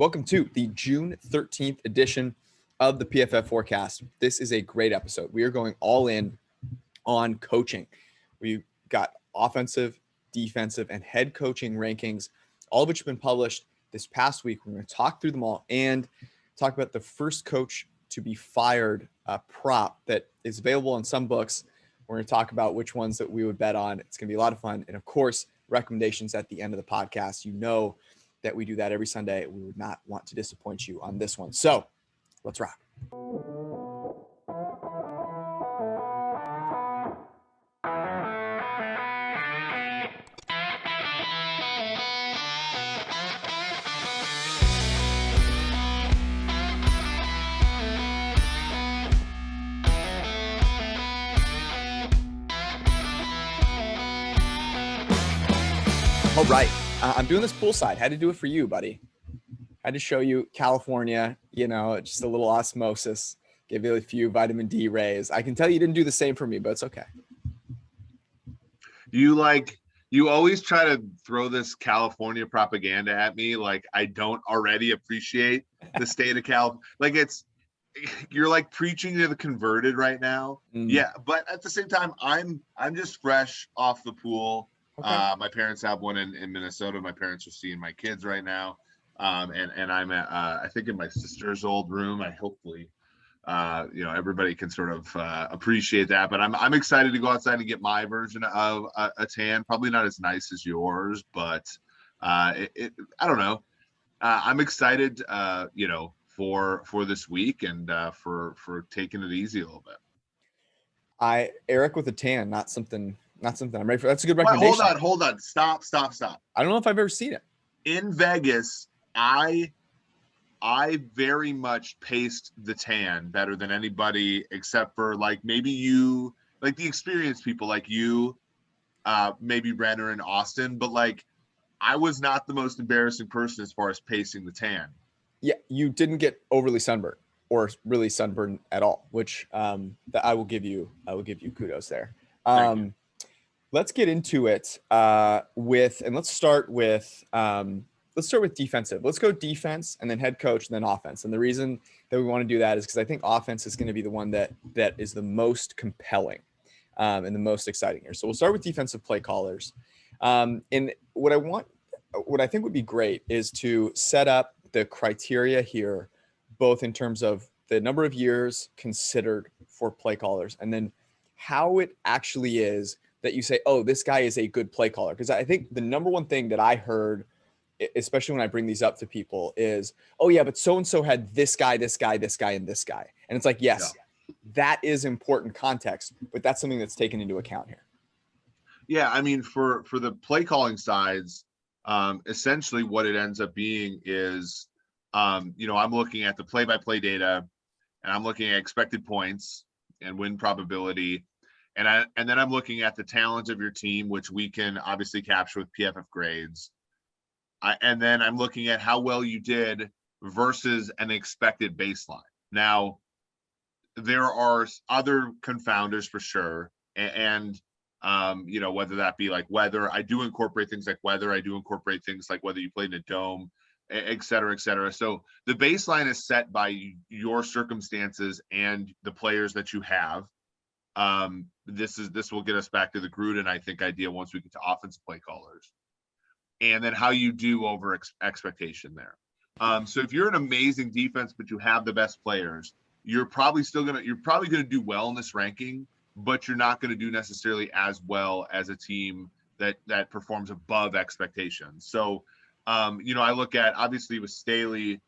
Welcome to the June 13th edition of the PFF Forecast. This is a great episode. We are going all in on coaching. We've got offensive, defensive, and head coaching rankings, all of which have been published this past week. We're going to talk through them all and talk about the first coach to be fired prop that is available in some books. We're going to talk about which ones that we would bet on. It's going to be a lot of fun. And of course, recommendations at the end of the podcast. You know that we do that every Sunday. We would not want to disappoint you on this one. So let's rock. All right. I'm doing this poolside. Had to do it for you, buddy. Had to show you California, just a little osmosis. Give you a few vitamin D rays. I can tell you didn't do the same for me, but it's okay. You always try to throw this California propaganda at me. Like I don't already appreciate the state of California. Like you're like preaching to the converted right now. Yeah. But at the same time, I'm just fresh off the pool. Okay. My parents have one in Minnesota. My parents are seeing my kids right now. And I'm at, I think in my sister's old room. I hopefully, everybody can sort of appreciate that. But I'm excited to go outside and get my version of a tan. Probably not as nice as yours, but I don't know. I'm excited, for this week and for taking it easy a little bit. Eric with a tan, not something I'm ready for. That's a good recommendation. Hold on. Stop. I don't know if I've ever seen it. In Vegas, I very much paced the tan better than anybody except for like maybe you, like the experienced people like you, maybe Renner and Austin, but like I was not the most embarrassing person as far as pacing the tan. Yeah, you didn't get overly sunburned or really sunburned at all, which I will give you kudos there. Let's get into it let's start with defensive. Let's go defense and then head coach and then offense. And the reason that we want to do that is because I think offense is going to be the one that is the most compelling and the most exciting here. So we'll start with defensive play callers. And what I think would be great is to set up the criteria here, both in terms of the number of years considered for play callers and then how it actually is that you say, oh, this guy is a good play caller. Because I think the number one thing that I heard, especially when I bring these up to people, is, oh, yeah, but so-and-so had this guy, and this guy. And it's like, yes, That is important context, but that's something that's taken into account here. Yeah, I mean, for the play calling sides, essentially what it ends up being is, I'm looking at the play-by-play data, and I'm looking at expected points and win probability. And then I'm looking at the talent of your team, which we can obviously capture with PFF grades. And then I'm looking at how well you did versus an expected baseline. Now, there are other confounders for sure. And whether that be like weather, I do incorporate things like weather. I do incorporate things like whether you played in a dome, et cetera, et cetera. So the baseline is set by your circumstances and the players that you have. This will get us back to the Gruden, I think, idea once we get to offensive play callers, and then how you do over expectation there. So if you're an amazing defense, but you have the best players, you're probably gonna do well in this ranking, but you're not going to do necessarily as well as a team that performs above expectations. So, I look at, obviously with Staley,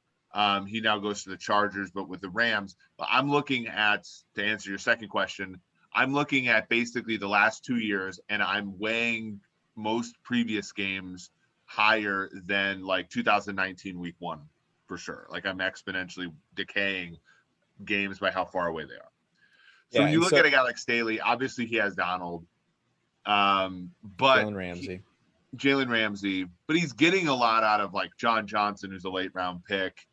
he now goes to the Chargers, but with the Rams, I'm looking at, to answer your second question, I'm looking at basically the last 2 years, and I'm weighing most previous games higher than like 2019 week 1 for sure. Like I'm exponentially decaying games by how far away they are. So when you look at a guy like Staley, obviously he has Donald, but Jalen Ramsey, but he's getting a lot out of like John Johnson, who's a late round pick,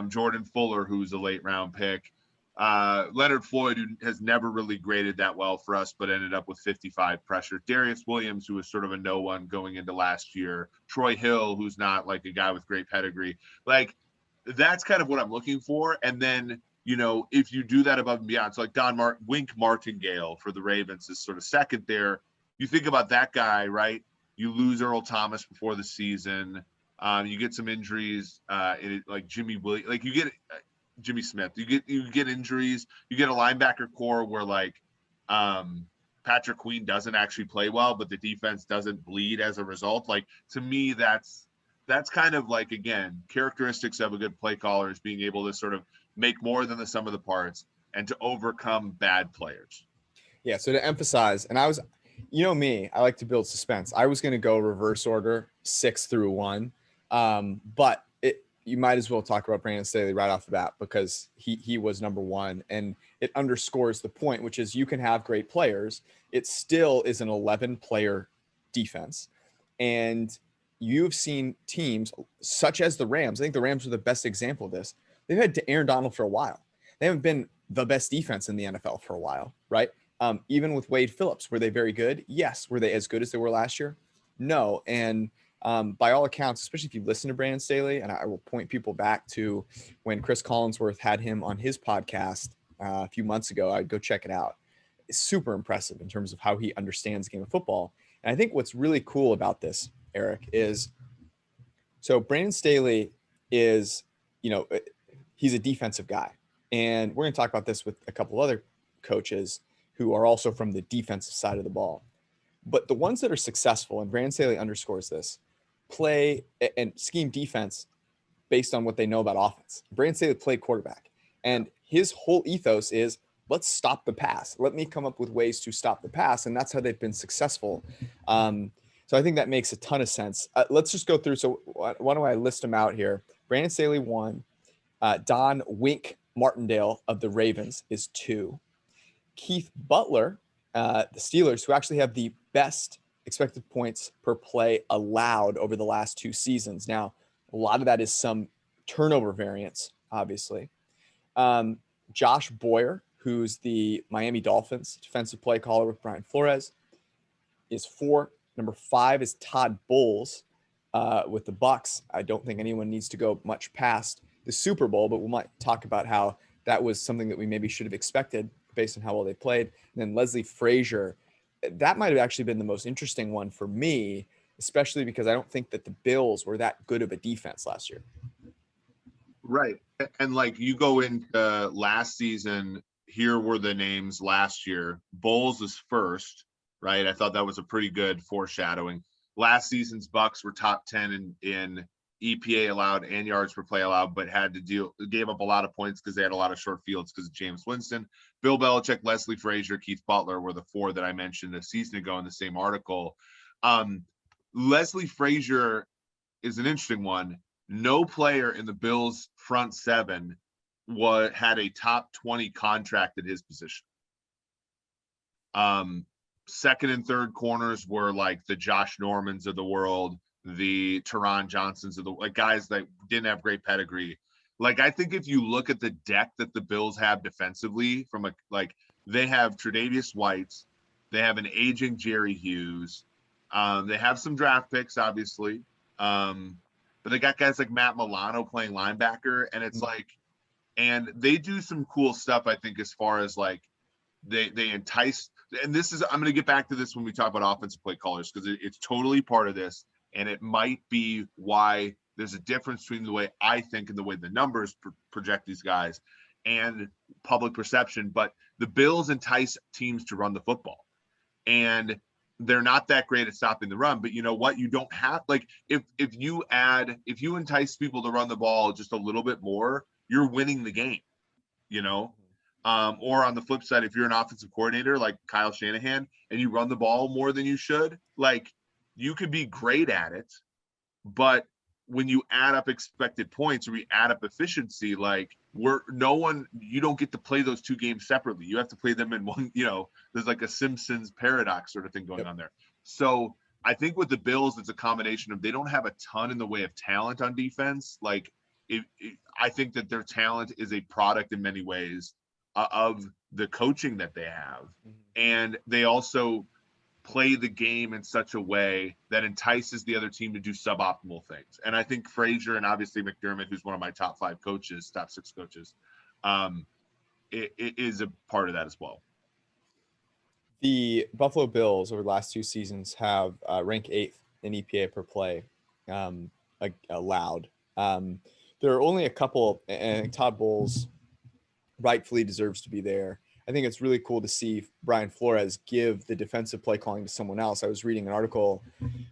Jordan Fuller, who's a late round pick, Leonard Floyd, who has never really graded that well for us, but ended up with 55 pressure. Darius Williams, who was sort of a no one going into last year. Troy Hill, who's not like a guy with great pedigree. Like that's kind of what I'm looking for. And then, if you do that above and beyond, so like Wink Martingale for the Ravens is sort of second there. You think about that guy, right? You lose Earl Thomas before the season. You get some injuries, like Jimmy Williams, like you get Jimmy Smith. You get injuries. You get a linebacker core where Patrick Queen doesn't actually play well, but the defense doesn't bleed as a result. Like, to me, that's kind of like, again, characteristics of a good play caller is being able to sort of make more than the sum of the parts and to overcome bad players. Yeah. So to emphasize, and me, I like to build suspense. I was going to go reverse order 6 through 1. But you might as well talk about Brandon Staley right off the bat because he was number 1, and it underscores the point, which is you can have great players. It still is an 11-player defense. And you've seen teams such as the Rams. I think the Rams are the best example of this. They've had Aaron Donald for a while. They haven't been the best defense in the NFL for a while, right? Even with Wade Phillips, were they very good? Yes. Were they as good as they were last year? No. And by all accounts, especially if you listen to Brandon Staley, and I will point people back to when Chris Collinsworth had him on his podcast a few months ago. I'd go check it out. It's super impressive in terms of how he understands the game of football. And I think what's really cool about this, Eric, is so Brandon Staley is, he's a defensive guy. And we're going to talk about this with a couple other coaches who are also from the defensive side of the ball. But the ones that are successful, and Brandon Staley underscores this, play and scheme defense based on what they know about offense. Brandon Staley played quarterback, and his whole ethos is let's stop the pass. Let me come up with ways to stop the pass, and that's how they've been successful. So I think that makes a ton of sense. Let's just go through. So why don't I list them out here? Brandon Staley 1, Don Wink Martindale of the Ravens is 2, Keith Butler, the Steelers, who actually have the best expected points per play allowed over the last 2 seasons. Now, a lot of that is some turnover variance, obviously. Josh Boyer, who's the Miami Dolphins defensive play caller with Brian Flores, is 4. Number 5 is Todd Bowles with the Bucs. I don't think anyone needs to go much past the Super Bowl, but we might talk about how that was something that we maybe should have expected based on how well they played. And then Leslie Frazier, that might have actually been the most interesting one for me, especially because I don't think that the Bills were that good of a defense last year. Right. And like you go into last season, here were the names last year. Bowles is first, right? I thought that was a pretty good foreshadowing. Last season's Bucs were top 10 in EPA allowed and yards per play allowed, but gave up a lot of points because they had a lot of short fields because of James Winston. Bill Belichick, Leslie Frazier, Keith Butler were the 4 that I mentioned a season ago in the same article. Leslie Frazier is an interesting one. No player in the Bills front 7 had a top 20 contract at his position. Second and third corners were like the Josh Normans of the world, the Teron Johnsons of the guys that didn't have great pedigree. Like, I think if you look at the deck that the Bills have defensively, they have Tre'Davious White, they have an aging Jerry Hughes, they have some draft picks, obviously, but they got guys like Matt Milano playing linebacker, and it's and they do some cool stuff, I think, as far as they entice. And I'm going to get back to this when we talk about offensive play callers, because it's totally part of this. And it might be why there's a difference between the way I think and the way the numbers project these guys and public perception. But the Bills entice teams to run the football, and they're not that great at stopping the run. But you know what? You don't have if you entice people to run the ball just a little bit more, you're winning the game, or on the flip side, if you're an offensive coordinator like Kyle Shanahan and you run the ball more than you should, you could be great at it, but when you add up expected points or we add up efficiency, you don't get to play those 2 games separately. You have to play them in one, there's like a Simpsons paradox sort of thing going on there. So I think with the Bills, it's a combination of, they don't have a ton in the way of talent on defense. I think that their talent is a product in many ways of the coaching that they have. And they also, play the game in such a way that entices the other team to do suboptimal things. And I think Frazier and obviously McDermott, who's one of my top 5 coaches, top 6 coaches, it is a part of that as well. The Buffalo Bills over the last 2 seasons have ranked 8th in EPA per play allowed. There are only a couple, and I think Todd Bowles rightfully deserves to be there. I think it's really cool to see Brian Flores give the defensive play calling to someone else. I was reading an article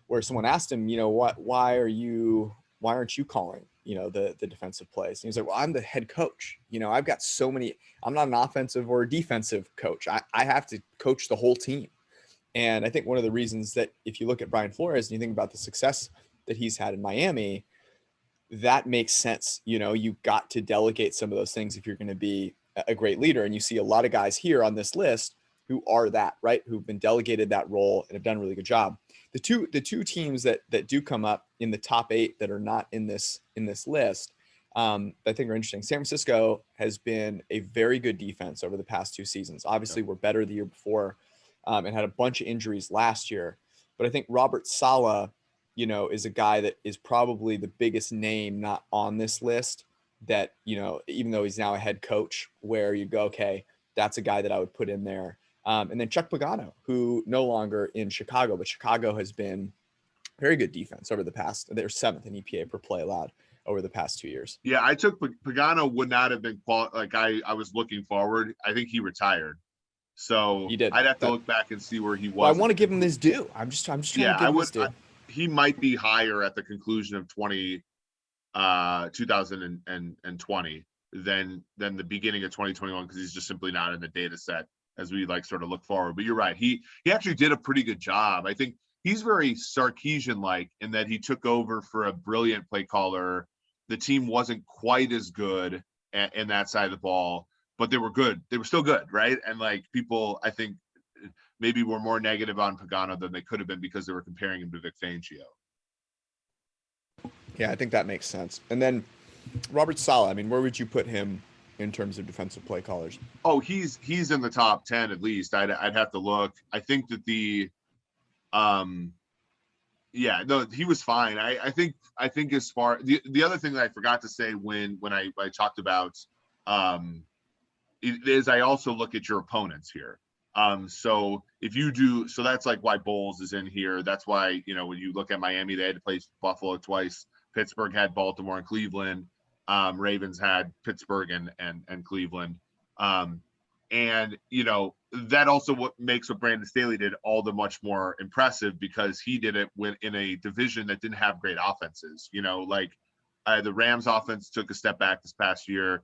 where someone asked him, why aren't you calling, the defensive plays? And he's like, well, I'm the head coach. I've got so many, I'm not an offensive or defensive coach. I have to coach the whole team. And I think one of the reasons that if you look at Brian Flores and you think about the success that he's had in Miami, that makes sense. You've got to delegate some of those things if you're going to be a great leader. And you see a lot of guys here on this list who are that, right? Who've been delegated that role and have done a really good job. The two teams that do come up in the top 8 that are not in this list, I think are interesting. San Francisco has been a very good defense over the past 2 seasons. Obviously, we're better the year before and had a bunch of injuries last year. But I think Robert Saleh, is a guy that is probably the biggest name not on this list that, even though he's now a head coach, where you go, okay, that's a guy that I would put in there. And then Chuck Pagano, who no longer in Chicago, but Chicago has been very good defense over the past, they're 7th in EPA per play allowed over the past 2 years. Yeah, I took Pagano would not have been I was looking forward. I think he retired. So He did. I'd have to look back and see where he was. Well, I want to give him his due. I'm just trying to give him his due. He might be higher at the conclusion of 2020 than the beginning of 2021 because he's just simply not in the data set as we sort of look forward. But you're right. He actually did a pretty good job. I think he's very Sarkisian-like in that he took over for a brilliant play caller. The team wasn't quite as good in that side of the ball, but they were good. They were still good, right? And people, I think, maybe were more negative on Pagano than they could have been because they were comparing him to Vic Fangio. Yeah, I think that makes sense. And then Robert Saleh, where would you put him in terms of defensive play callers? Oh, he's in the top 10 at least. I'd have to look. I think that he was fine. I think as far the other thing that I forgot to say when I talked about is I also look at your opponents here. So if you do, so that's why Bowles is in here. That's why, when you look at Miami, they had to play Buffalo twice. Pittsburgh had Baltimore and Cleveland. Ravens had Pittsburgh and Cleveland. And that also what makes what Brandon Staley did all the much more impressive because he did it in a division that didn't have great offenses. The Rams offense took a step back this past year.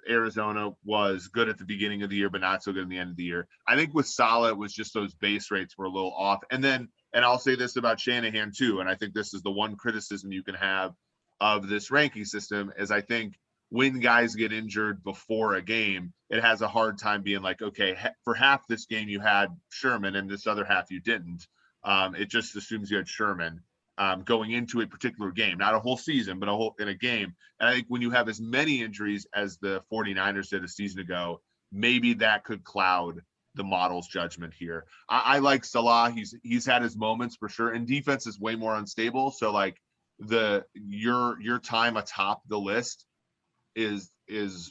Arizona was good at the beginning of the year, but not so good in the end of the year. I think with Saleh, it was just those base rates were a little off. And I'll say this about Shanahan too, and I think this is the one criticism you can have of this ranking system is I think when guys get injured before a game, it has a hard time being okay, for half this game you had Sherman and this other half you didn't. It just assumes you had Sherman. Going into a particular game, not a whole season, but in a game. And I think when you have as many injuries as the 49ers did a season ago, maybe that could cloud the model's judgment here. I like Salah. He's had his moments for sure. And defense is way more unstable. So your time atop the list is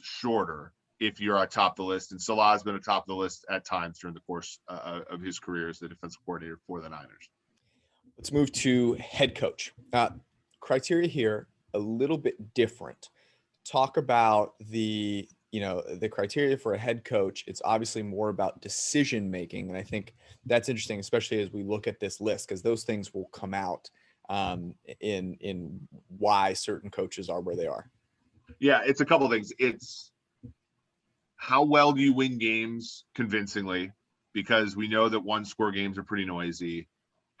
shorter if you're atop the list. And Salah has been atop the list at times during the course of his career as the defensive coordinator for the Niners. Let's move to head coach. Criteria here, a little bit different. Talk about the criteria for a head coach. It's obviously more about decision making. And I think that's interesting, especially as we look at this list, because those things will come out in why certain coaches are where they are. Yeah, it's a couple of things. It's how well do you win games convincingly, because we know that 1-score games are pretty noisy.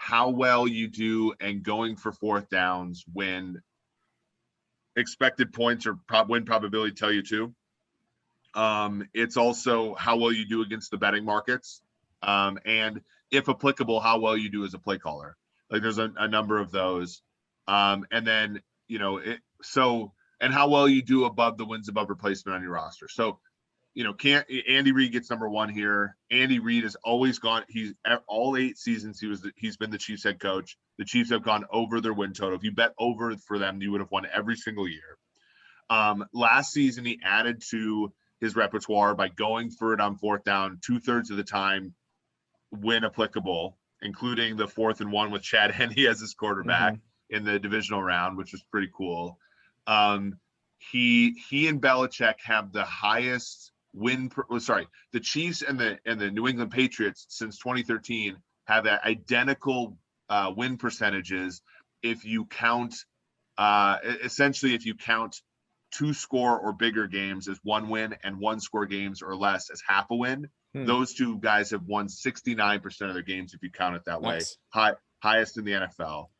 How well you do and going for fourth downs when expected points or win probability tell you to. It's also how well you do against the betting markets. And if applicable, how well you do as a play caller. There's a number of those. And then, and how well you do above the wins above replacement on your roster. So can't Andy Reid gets number one here. Andy Reid has always gone. He's all 8 seasons he's been the Chiefs head coach. The Chiefs have gone over their win total. If you bet over for them, you would have won every single year. Last season, he added to his repertoire by going for it on 4th down 2/3 of the time when applicable, including the 4th and 1 with Chad Henne as his quarterback in the divisional round, which was pretty cool. He and Belichick have the highest the Chiefs and the New England Patriots since 2013 have identical win percentages if you count essentially if you count 2-score or bigger games as 1 win and 1-score games or less as half a win. Those two guys have won 69% of their games if you count it that way. Highest in the NFL.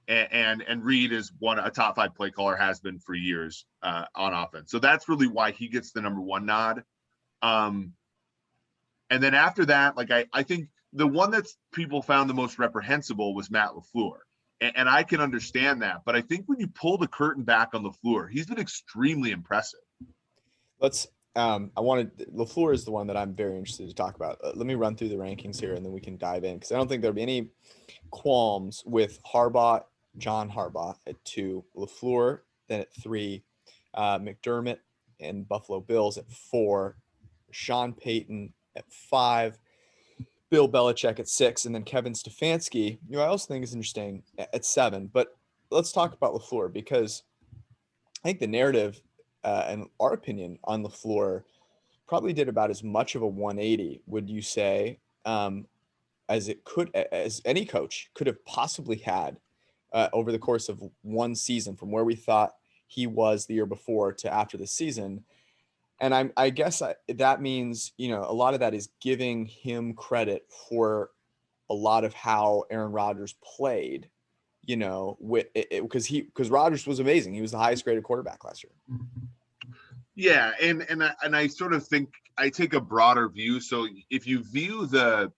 And Reid is a top 5 play caller, has been for years on offense. So that's really why he gets the number 1 nod. And then after that, I think the one that people found the most reprehensible was Matt LeFleur. And I can understand that. But I think when you pull the curtain back on LeFleur, he's been extremely impressive. LeFleur is the one that I'm very interested to talk about. Let me run through the rankings here and then we can dive in, because I don't think there'll be any qualms with John Harbaugh at 2, LeFleur then at 3, McDermott and Buffalo Bills at 4, Sean Payton at 5, Bill Belichick at 6, and then Kevin Stefanski, I also think is interesting, at 7. But let's talk about LeFleur, because I think the narrative and our opinion on LeFleur probably did about as much of a 180, would you say, as any coach could have possibly had over the course of one season, from where we thought he was the year before to after the season. And I guess that means, a lot of that is giving him credit for a lot of how Aaron Rodgers played, because Rodgers was amazing. He was the highest graded quarterback last year. Yeah. And I sort of think I take a broader view. So if you view the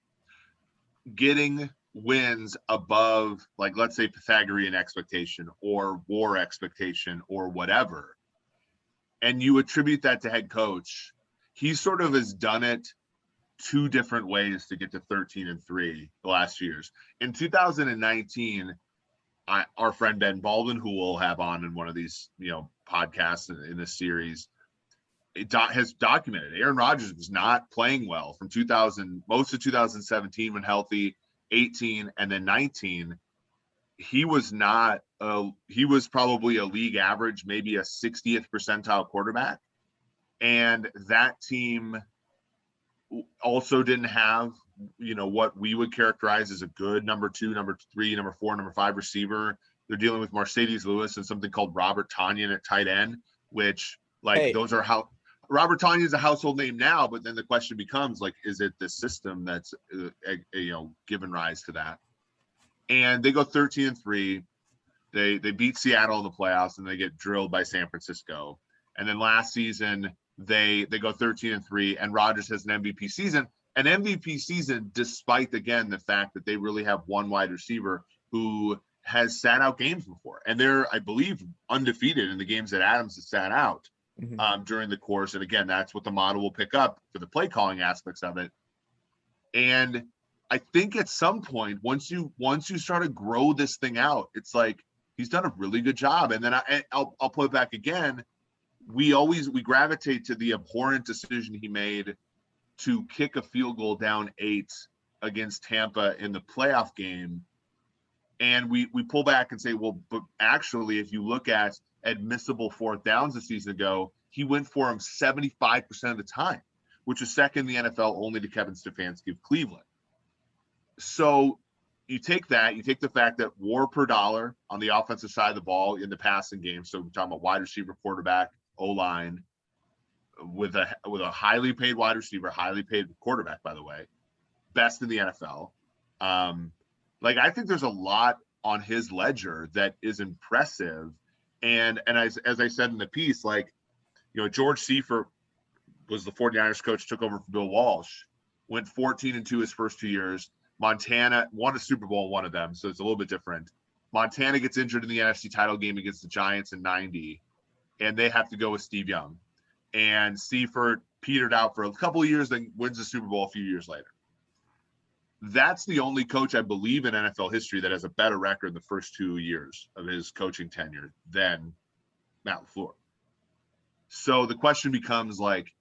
getting wins above, let's say Pythagorean expectation or war expectation or whatever, and you attribute that to head coach, he sort of has done it 2 different ways to get to 13-3 the last years. In 2019, our friend Ben Baldwin, who we'll have on in one of these, podcasts in this series, has documented Aaron Rodgers was not playing well from most of 2017 when healthy, 18, and then 19. He was probably a league average, maybe a 60th percentile quarterback. And that team also didn't have, what we would characterize as a good number 2, number 3, number 4, number 5 receiver. They're dealing with Mercedes Lewis and something called Robert Tonyan at tight end, which those are how Robert Tonyan is a household name now. But then the question becomes, is it the system that's, given rise to that? And they go 13-3. They beat Seattle in the playoffs and they get drilled by San Francisco. And then last season they go 13-3 and Rodgers has an MVP season. An MVP season, despite again the fact that they really have one wide receiver who has sat out games before, and they're, I believe, undefeated in the games that Adams has sat out during the course. And again, that's what the model will pick up for the play calling aspects of it. And I think at some point, once you start to grow this thing out, it's he's done a really good job. And then I'll put it back again. We gravitate to the abhorrent decision he made to kick a field goal down 8 against Tampa in the playoff game. And we pull back and say, well, but actually, if you look at admissible 4th downs a season ago, he went for them 75% of the time, which is second in the NFL only to Kevin Stefanski of Cleveland. So you take the fact that WAR per dollar on the offensive side of the ball in the passing game. So we're talking about wide receiver, quarterback, O-line, with a highly paid wide receiver, highly paid quarterback, by the way, best in the NFL. I think there's a lot on his ledger that is impressive. And as I said in the piece, George Seifert was the 49ers coach, took over for Bill Walsh, went 14-2 his first 2 years. Montana won a Super Bowl, one of them, so it's a little bit different. Montana gets injured in the NFC title game against the Giants in 90, and they have to go with Steve Young. and Seifert petered out for a couple of years, then wins the Super Bowl a few years later. That's the only coach I believe in NFL history that has a better record the first 2 years of his coaching tenure than Matt LeFleur. So the question becomes, like,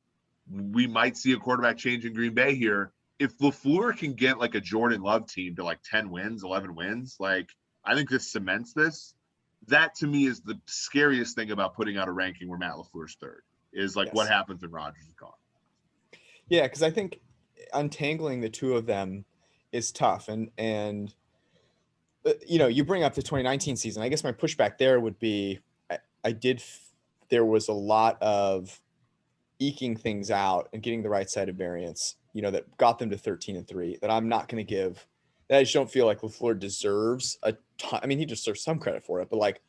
we might see a quarterback change in Green Bay here. If LeFleur can get like a Jordan Love team to like 10 wins, 11 wins, like, I think this cements this. That to me is the scariest thing about putting out a ranking where Matt LeFleur's third, is like, what happens when Rodgers is gone. Yeah, because I think untangling the two of them is tough. And you bring up the 2019 season. I guess my pushback there would be there was a lot of eking things out and getting the right side of variance, that got them to 13-3, that I'm not going to give. That I just don't feel like LeFleur deserves a ton. I mean, he deserves some credit for it, but like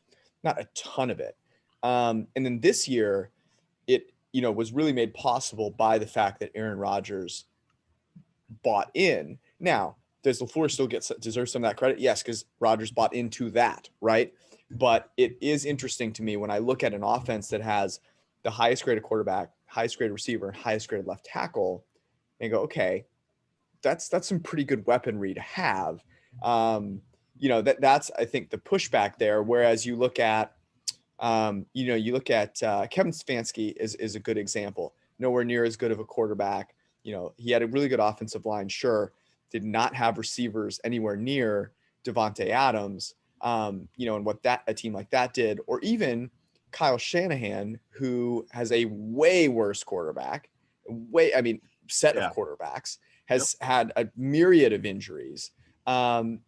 not a ton of it. And then this year, it was really made possible by the fact that Aaron Rodgers bought in. Now, does LeFleur still deserve some of that credit? Yes, because Rodgers bought into that, right? But it is interesting to me when I look at an offense that has the highest graded quarterback, highest graded receiver, and highest graded left tackle, and go, okay, that's some pretty good weaponry to have. That's I think the pushback there. Whereas you look at, Kevin Stefanski is a good example. Nowhere near as good of a quarterback. He had a really good offensive line, sure. Did not have receivers anywhere near Devontae Adams, and what a team like that did, or even Kyle Shanahan, who has a way worse quarterback, set of quarterbacks, has had a myriad of injuries, and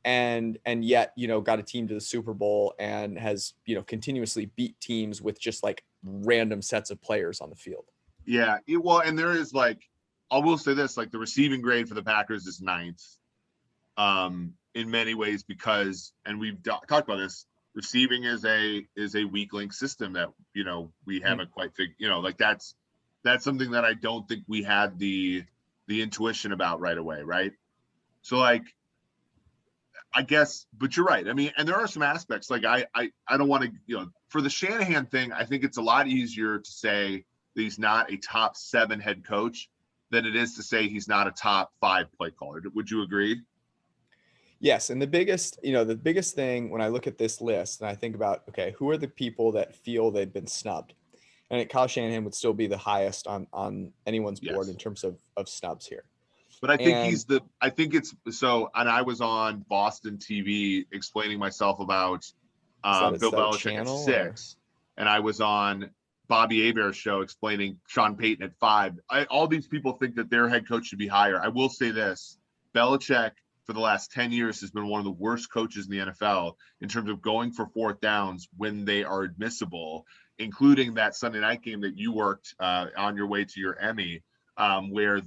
yet, got a team to the Super Bowl and has, continuously beat teams with just like random sets of players on the field. Yeah. Well, and there is like, I will say this, like the receiving grade for the Packers is 9th, in many ways, because, and we've talked about this, receiving is a weak link system that, we haven't quite figured, like that's something that I don't think we had the intuition about right away. Right. So like, I guess, but you're right. I mean, and there are some aspects like I don't want to, for the Shanahan thing, I think it's a lot easier to say that he's not a top 7 head coach than it is to say he's not a top 5 play caller. Would you agree? Yes. And the biggest thing when I look at this list and I think about, okay, who are the people that feel they've been snubbed? And Kyle Shanahan would still be the highest on anyone's board in terms of snubs here. But I think and I was on Boston TV explaining myself about Bill Belichick at 6, and I was on Bobby Hebert's show explaining Sean Payton at 5. All these people think that their head coach should be higher. I will say this, Belichick for the last 10 years has been one of the worst coaches in the NFL in terms of going for 4th downs when they are admissible, including that Sunday night game that you worked on your way to your Emmy, where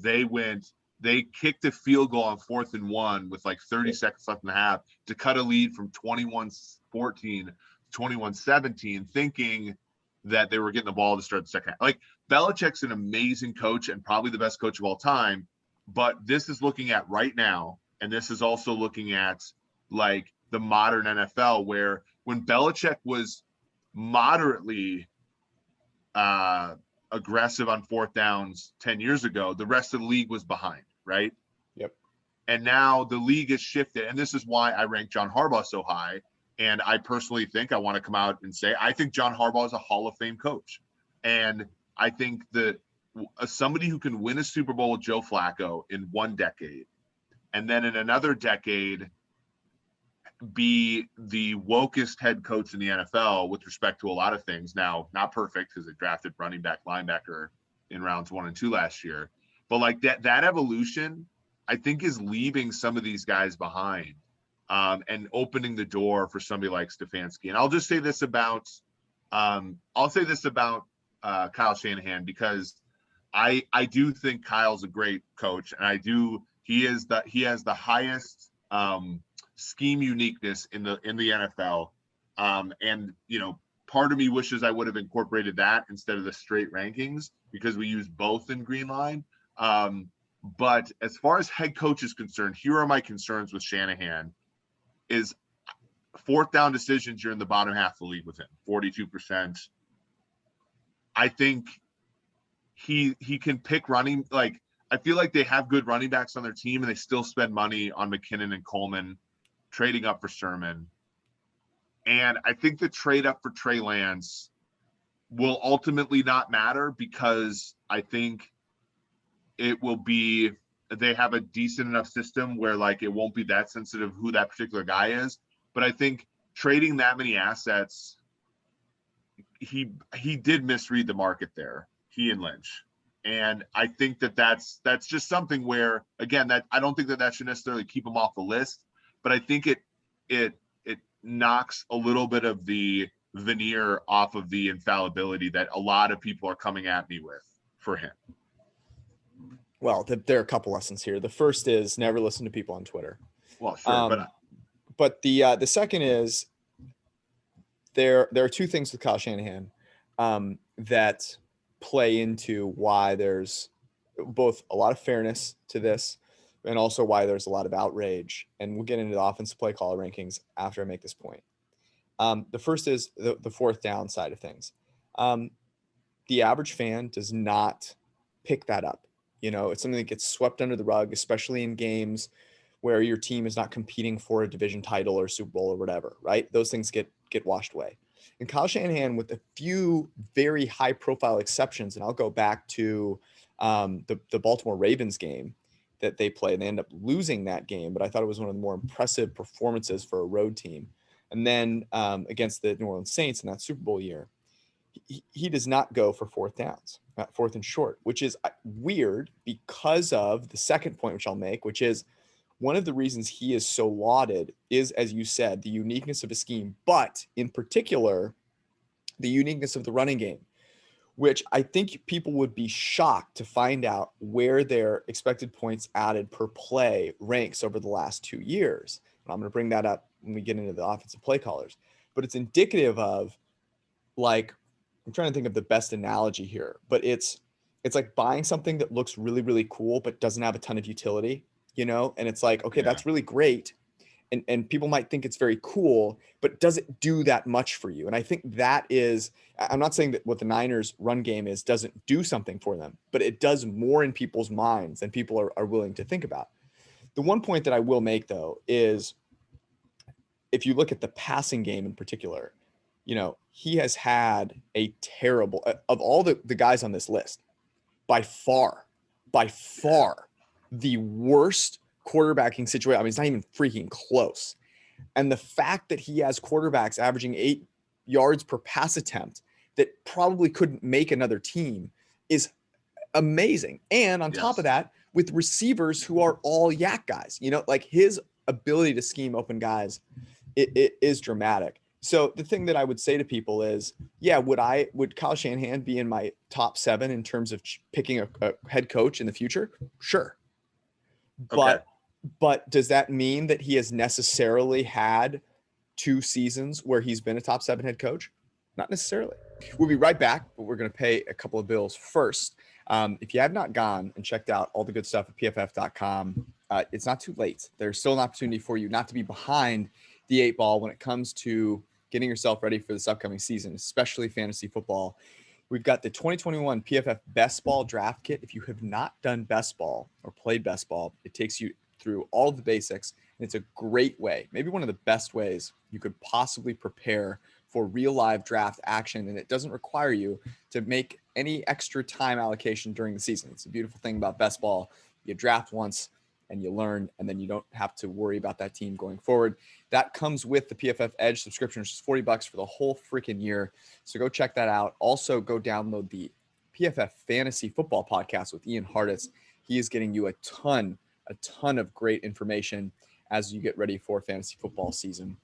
they kicked a field goal on 4th and 1 with like 30 seconds left in the half to cut a lead from 21-14 to 21-17, thinking that they were getting the ball to start the second half. Like, Belichick's an amazing coach and probably the best coach of all time, but this is looking at right now, and this is also looking at like the modern NFL, where when Belichick was moderately aggressive on 4th downs 10 years ago, the rest of the league was behind, right? Yep. And now the league has shifted, and this is why I rank John Harbaugh so high. And I personally think, I want to come out and say, I think John Harbaugh is a Hall of Fame coach. And I think that somebody who can win a Super Bowl with Joe Flacco in 1 decade, and then in another decade be the wokest head coach in the NFL with respect to a lot of things. Now, not perfect because they drafted running back, linebacker in rounds 1 and 2 last year. But like that evolution, I think, is leaving some of these guys behind, and opening the door for somebody like Stefanski. And I'll just say this about Kyle Shanahan, because I do think Kyle's a great coach, and he has the highest scheme uniqueness in the NFL. And part of me wishes I would have incorporated that instead of the straight rankings, because we use both in Green Line. But as far as head coach is concerned, here are my concerns with Shanahan: is 4th down decisions, you're in the bottom half of the league with him, 42%. I think he can pick running. Like, I feel like they have good running backs on their team, and they still spend money on McKinnon and Coleman, trading up for Sermon. And I think the trade up for Trey Lance will ultimately not matter, because I think it will be, they have a decent enough system where like it won't be that sensitive who that particular guy is. But I think trading that many assets, he did misread the market there, he and Lynch. And I think that's just something where, again, that I don't think that should necessarily keep him off the list, but I think it knocks a little bit of the veneer off of the infallibility that a lot of people are coming at me with for him. Well, there are a couple lessons here. The first is never listen to people on Twitter. Well, sure, but the second is there are two things with Kyle Shanahan that play into why there's both a lot of fairness to this and also why there's a lot of outrage. And we'll get into the offensive play caller rankings after I make this point. The first is the fourth down side of things. The average fan does not pick that up. You know, it's something that gets swept under the rug, especially in games where your team is not competing for a division title or Super Bowl or whatever, right? Those things get washed away. And Kyle Shanahan, with a few very high profile exceptions, and I'll go back to the Baltimore Ravens game that they played, and they end up losing that game, but I thought it was one of the more impressive performances for a road team. And then against the New Orleans Saints in that Super Bowl year, he does not go for fourth downs, fourth and short, which is weird because of the second point, which I'll make, which is one of the reasons he is so lauded is, as you said, the uniqueness of his scheme, but in particular, the uniqueness of the running game, which I think people would be shocked to find out where their expected points added per play ranks over the last 2 years. And I'm going to bring that up when we get into the offensive play callers, but it's indicative of, like, I'm trying to think of the best analogy here, but it's like buying something that looks really, really cool, but doesn't have a ton of utility, you know? And it's like, okay, that's really great. And people might think it's very cool, but does it do that much for you? And I think that is, I'm not saying that what the Niners run game is doesn't do something for them, but it does more in people's minds than people are willing to think about. The one point that I will make, though, is if you look at the passing game in particular, you know, he has had a terrible, of all the guys on this list, by far, the worst quarterbacking situation. I mean, it's not even freaking close. And the fact that he has quarterbacks averaging 8 yards per pass attempt that probably couldn't make another team is amazing. And on top of that, with receivers who are all yak guys, you know, like his ability to scheme open guys, it is dramatic. So the thing that I would say to people is, yeah, would Kyle Shanahan be in my top 7 in terms of picking a head coach in the future? Sure. But does that mean that he has necessarily had 2 seasons where he's been a top 7 head coach? Not necessarily. We'll be right back, but we're going to pay a couple of bills first. If you have not gone and checked out all the good stuff at pff.com, it's not too late. There's still an opportunity for you not to be behind the 8 ball when it comes to getting yourself ready for this upcoming season, especially fantasy football. We've got the 2021 PFF Best Ball Draft Kit. If you have not done Best Ball or played Best Ball, it takes you through all the basics, and it's a great way, maybe one of the best ways you could possibly prepare for real live draft action, and it doesn't require you to make any extra time allocation during the season. It's a beautiful thing about Best Ball. You draft once and you learn, and then you don't have to worry about that team going forward. That comes with the PFF Edge subscription, which is $40 for the whole freaking year. So go check that out. Also, go download the PFF Fantasy Football Podcast with Ian Hartitz. He is getting you a ton of great information as you get ready for fantasy football season.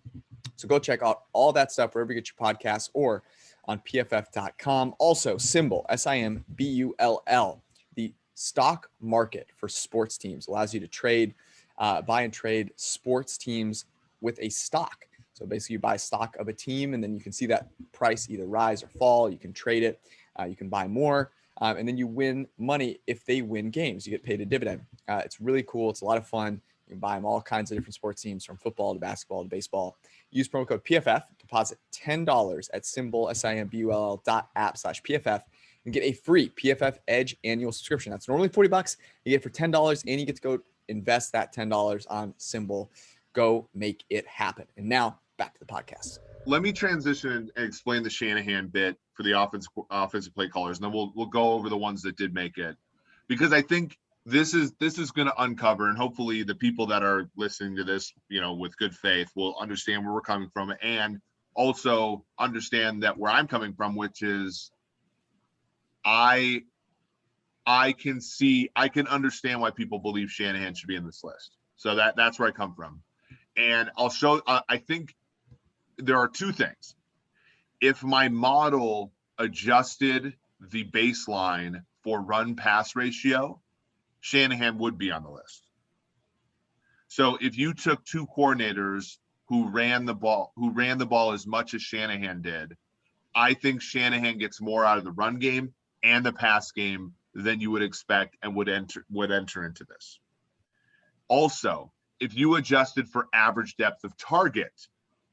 So go check out all that stuff wherever you get your podcasts or on pff.com. Also, Symbol, SIMBULL, the stock market for sports teams, allows you to trade, buy and trade sports teams with a stock. So basically you buy stock of a team and then you can see that price either rise or fall. You can trade it. You can buy more. And then you win money if they win games. You get paid a dividend. It's really cool. It's a lot of fun. You can buy them all kinds of different sports teams, from football to basketball to baseball. Use promo code PFF, deposit $10 at symbol, SIMBULL.app/PFF, and get a free PFF Edge annual subscription. That's normally $40. You get it for $10, and you get to go invest that $10 on Symbol. Go make it happen. And now back to the podcast. Let me transition and explain the Shanahan bit for the offensive play callers, and then we'll go over the ones that did make it, because I think this is going to uncover, and hopefully the people that are listening to this, with good faith, will understand where we're coming from, and also understand that where I'm coming from, which is I can understand why people believe Shanahan should be in this list. So that's where I come from, and I'll show. I think there are two things. If my model adjusted the baseline for run pass ratio, Shanahan would be on the list. So if you took two coordinators who ran the ball as much as Shanahan did, I think Shanahan gets more out of the run game and the pass game than you would expect and would enter into this. Also, if you adjusted for average depth of target,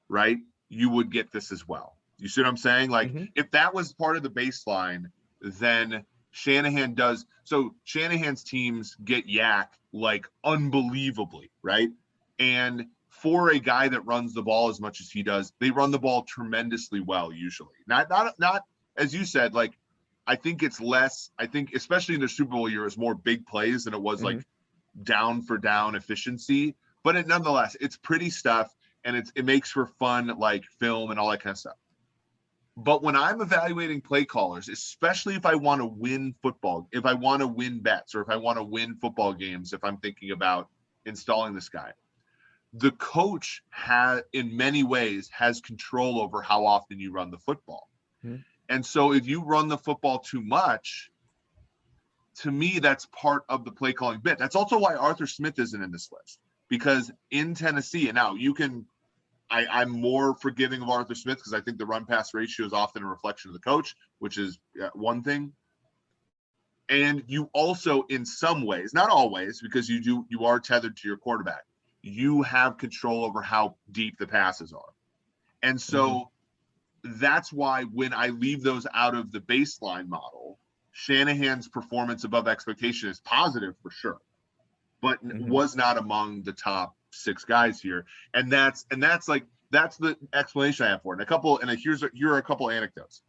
right, you would get this as well. You see what I'm saying? Like, if that was part of the baseline, then Shanahan does. So Shanahan's teams get yak like unbelievably, right? And for a guy that runs the ball as much as he does, they run the ball tremendously well usually. Not as you said, like, I think it's less. I think especially in the Super Bowl year, it's more big plays than it was like down for down efficiency. But nonetheless, it's pretty stuff. And it makes for fun, like film and all that kind of stuff. But when I'm evaluating play callers, especially if I want to win football, if I want to win bets, or if I want to win football games, if I'm thinking about installing this guy, the coach in many ways has control over how often you run the football. And so if you run the football too much, to me, that's part of the play calling bit. That's also why Arthur Smith isn't in this list. Because in Tennessee, and now I'm more forgiving of Arthur Smith because I think the run pass ratio is often a reflection of the coach, which is one thing. And you also, in some ways, not always, because you are tethered to your quarterback, you have control over how deep the passes are. And so that's why when I leave those out of the baseline model, Shanahan's performance above expectation is positive for sure, but was not among the top 6 guys here. And that's the explanation I have for it. Here are a couple anecdotes.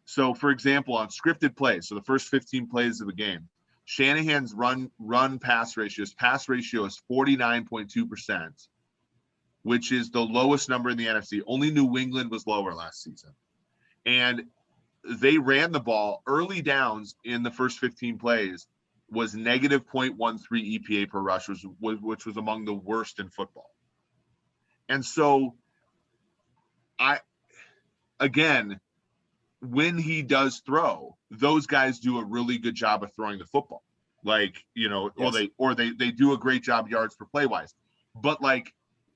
So for example, on scripted plays, so the first 15 plays of a game, Shanahan's run pass ratio is 49.2%, which is the lowest number in the NFC. Only New England was lower last season. And they ran the ball early downs in the first 15 plays was negative 0.13 EPA per rush, which was among the worst in football. And so when he does throw, those guys do a really good job of throwing the football. Like, or they do a great job yards per play wise. But like,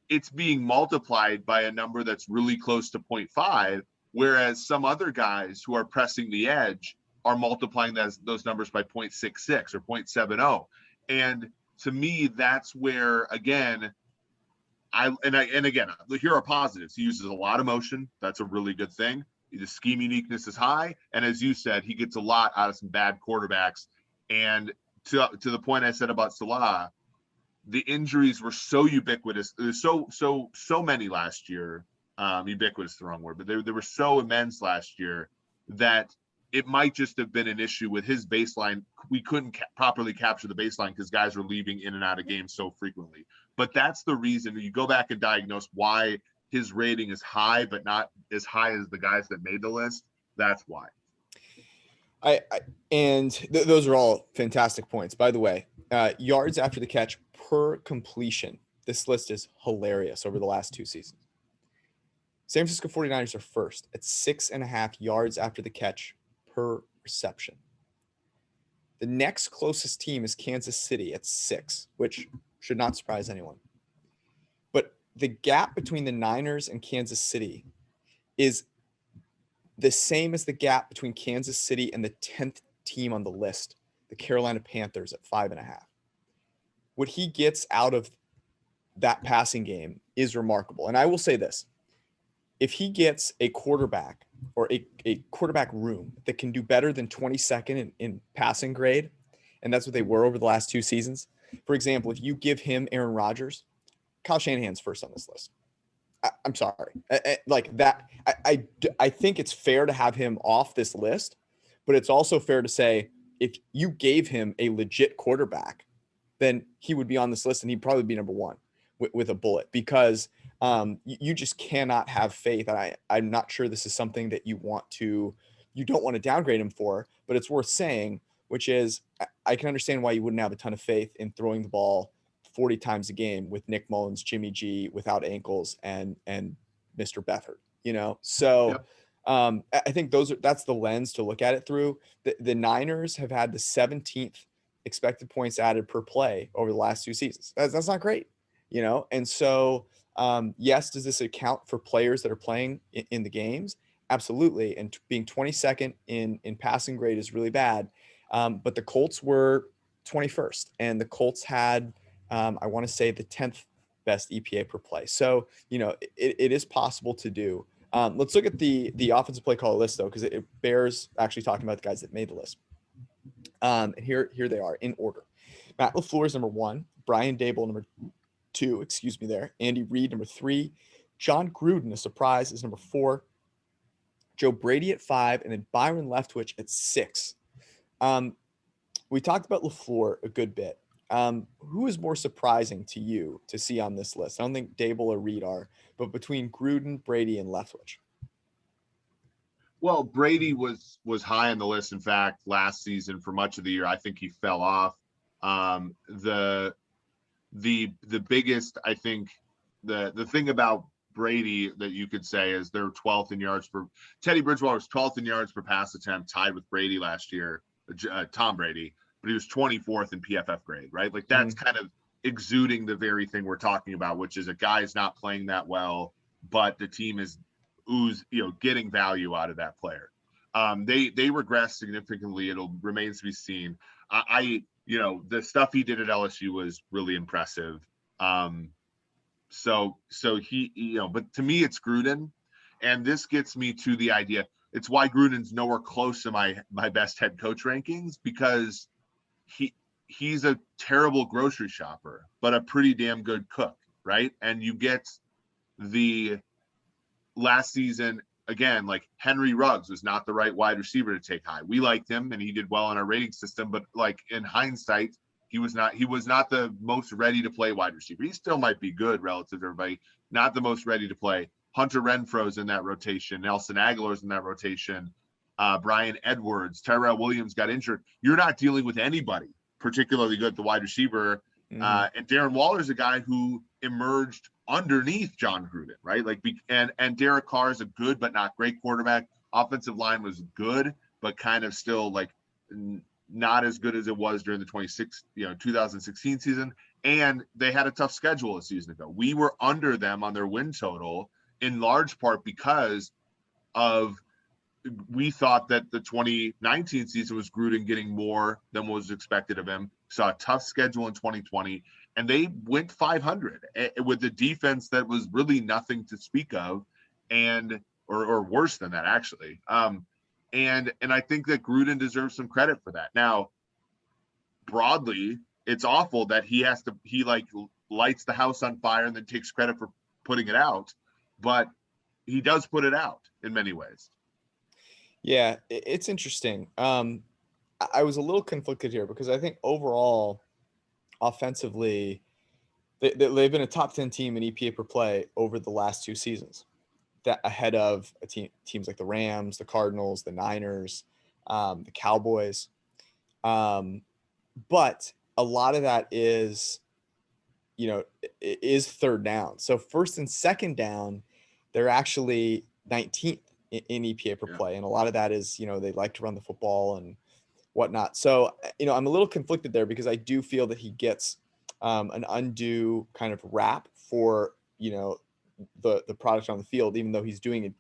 it's being multiplied by a number that's really close to 0.5, whereas some other guys who are pressing the edge are multiplying those numbers by 0.66 or 0.70. And to me, that's where, again, here are positives. He uses a lot of motion. That's a really good thing. The scheme uniqueness is high. And as you said, he gets a lot out of some bad quarterbacks. And to the point I said about Salah, the injuries were so ubiquitous. There's so many last year. Ubiquitous is the wrong word, but they were so immense last year that it might just have been an issue with his baseline. We couldn't properly capture the baseline because guys were leaving in and out of games so frequently. But that's the reason you go back and diagnose why his rating is high, but not as high as the guys that made the list. That's why. Those are all fantastic points. By the way, yards after the catch per completion. This list is hilarious over the last 2 seasons. San Francisco 49ers are first at 6.5 yards after the catch per reception. The next closest team is Kansas City at 6, which should not surprise anyone. But the gap between the Niners and Kansas City is the same as the gap between Kansas City and the 10th team on the list, the Carolina Panthers at 5.5. What he gets out of that passing game is remarkable. And I will say this. If he gets a quarterback or a quarterback room that can do better than 22nd in passing grade, and that's what they were over the last 2 seasons. For example, if you give him Aaron Rodgers, Kyle Shanahan's first on this list. I'm sorry. Like that, I think it's fair to have him off this list, but it's also fair to say if you gave him a legit quarterback, then he would be on this list and he'd probably be number one with a bullet, because you just cannot have faith. And I'm not sure this is something that you don't want to downgrade him for, but it's worth saying, which is I can understand why you wouldn't have a ton of faith in throwing the ball 40 times a game with Nick Mullins, Jimmy G without ankles, and Mr. Beathard, So Yep. I think that's the lens to look at it through. The Niners have had the 17th expected points added per play over the last 2 seasons. That's not great, And so, yes, does this account for players that are playing in the games? Absolutely. And being 22nd in passing grade is really bad. But the Colts were 21st, and the Colts had, I want to say, the 10th best EPA per play. So, it is possible to do. Let's look at the offensive play call list, though, because it bears actually talking about the guys that made the list. And here they are in order. Matt LeFleur is number 1. Brian Daboll, number 2. Excuse me there. Andy Reid, number 3. Jon Gruden, a surprise, is number 4. Joe Brady at 5, and then Byron Leftwich at 6. We talked about LeFleur a good bit. Who is more surprising to you to see on this list? I don't think Daboll or Reid are, but between Gruden, Brady, and Leftwich. Well, Brady was high on the list. In fact, last season for much of the year, I think he fell off. The biggest, I think, the thing about Brady that you could say is they're 12th in yards per. Teddy Bridgewater was 12th in yards per pass attempt, tied with Brady last year, Tom Brady, but he was 24th in PFF grade, right? Like that's kind of exuding the very thing we're talking about, which is a guy's not playing that well, but the team is getting value out of that player. They regressed significantly. It'll remains to be seen. The stuff he did at LSU was really impressive. So he, but to me, it's Gruden. And this gets me to the idea. It's why Gruden's nowhere close to my best head coach rankings, because he's a terrible grocery shopper, but a pretty damn good cook, right? And you get the last season, again, like Henry Ruggs was not the right wide receiver to take high. We liked him and he did well in our rating system, but like in hindsight, he was not the most ready to play wide receiver. He still might be good relative to everybody, not the most ready to play. Hunter Renfro's in that rotation. Nelson Aguilar's in that rotation. Brian Edwards, Tyrell Williams got injured. You're not dealing with anybody particularly good at the wide receiver. And Darren Waller's a guy who emerged underneath Jon Gruden, right? Like, and Derek Carr is a good but not great quarterback. Offensive line was good, but kind of still like not as good as it was during the 2016 season. And they had a tough schedule a season ago. We were under them on their win total in large part because we thought that the 2019 season was Gruden getting more than was expected of him. Saw a tough schedule in 2020, and they went 500 with a defense that was really nothing to speak of, or worse than that, actually. And I think that Gruden deserves some credit for that. Now, broadly, it's awful that he lights the house on fire and then takes credit for putting it out, but he does put it out in many ways. Yeah, it's interesting. I was a little conflicted here because I think overall, offensively, they've been a top 10 team in EPA per play over the last 2 seasons, that ahead of teams like the Rams, the Cardinals, the Niners, the Cowboys. But a lot of that is third down. So first and second down, they're actually 19th in EPA per play. And a lot of that is, they like to run the football and whatnot. So, I'm a little conflicted there because I do feel that he gets an undue kind of rap for, the product on the field, even though he's doing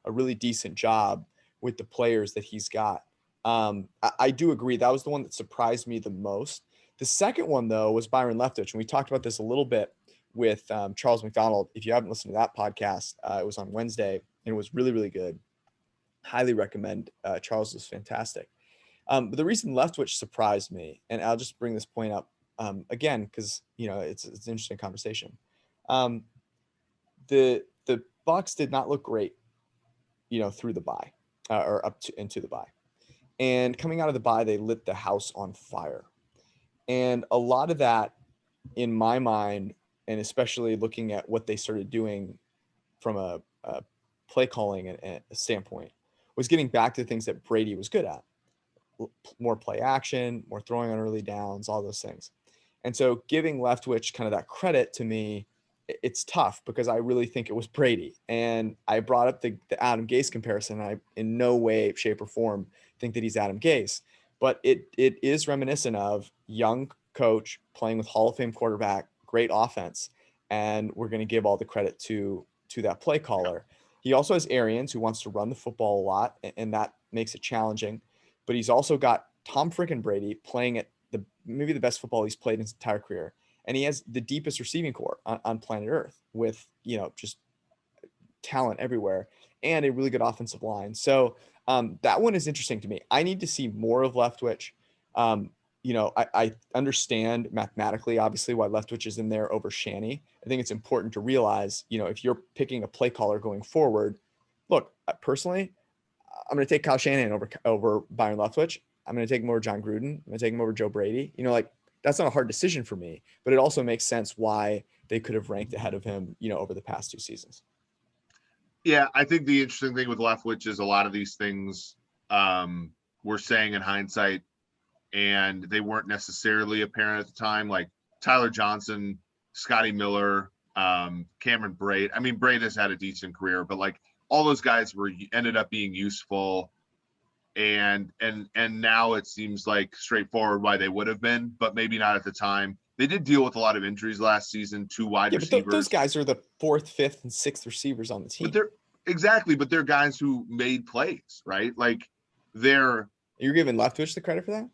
a really decent job with the players that he's got. I do agree. That was the one that surprised me the most. The second one, though, was Byron Leftwich. And we talked about this a little bit with Charles McDonald. If you haven't listened to that podcast, it was on Wednesday and it was really, really good. Highly recommend. Charles is fantastic. But the reason Leftwich surprised me, and I'll just bring this point up again because it's an interesting conversation. The Bucks did not look great, through the bye or up to into the bye, and coming out of the bye, they lit the house on fire, and a lot of that, in my mind, and especially looking at what they started doing from a play calling and a standpoint, was getting back to things that Brady was good at. More play action, more throwing on early downs, all those things. And so giving Leftwich kind of that credit to me, it's tough because I really think it was Brady. And I brought up the Adam Gase comparison. I in no way, shape, or form think that he's Adam Gase, but it is reminiscent of young coach playing with Hall of Fame quarterback, great offense. And we're going to give all the credit to that play caller. He also has Arians who wants to run the football a lot, and that makes it challenging. But he's also got Tom freaking Brady playing at maybe the best football he's played in his entire career. And he has the deepest receiving core on planet Earth with, just talent everywhere and a really good offensive line. So that one is interesting to me. I need to see more of Leftwich. I understand mathematically, obviously, why Leftwich is in there over Shanny. I think it's important to realize, if you're picking a play caller going forward, look, personally, I'm going to take Kyle Shanahan over Byron Leftwich. I'm going to take him over Jon Gruden. I'm going to take him over Joe Brady. That's not a hard decision for me, but it also makes sense why they could have ranked ahead of him, over the past 2 seasons. Yeah, I think the interesting thing with Leftwich is a lot of these things we're saying in hindsight, and they weren't necessarily apparent at the time, like Tyler Johnson, Scotty Miller, Cameron Braid. I mean, Braid has had a decent career, but like all those guys ended up being useful. And now it seems like straightforward why they would have been, but maybe not at the time. They did deal with a lot of injuries last season, 2 wide receivers. But those guys are the 4th, 5th, and 6th receivers on the team. But they're guys who made plays, right? Like you're giving Leftwich the credit for that?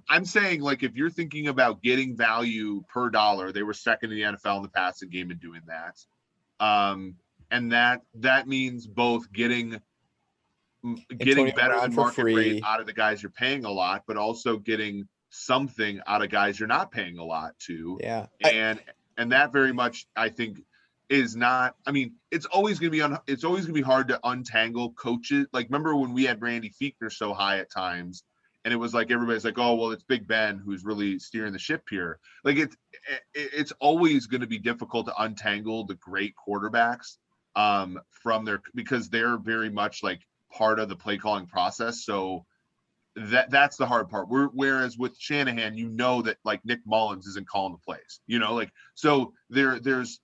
I'm saying, like, if you're thinking about getting value per dollar, they were second in the NFL in the passing game and doing that. And that means both getting better than market rate out of the guys you're paying a lot, but also getting something out of guys you're not paying a lot to. Yeah. And that very much, I think, is not, I mean, it's always going to be hard to untangle coaches. Like, remember when we had Randy Fichtner so high at times, and it was like, everybody's like, oh, well, it's Big Ben who's really steering the ship here. Like, it's always going to be difficult to untangle the great quarterbacks because they're very much like part of the play calling process. So that's the hard part. Whereas with Shanahan, that like Nick Mullins isn't calling the plays, so there's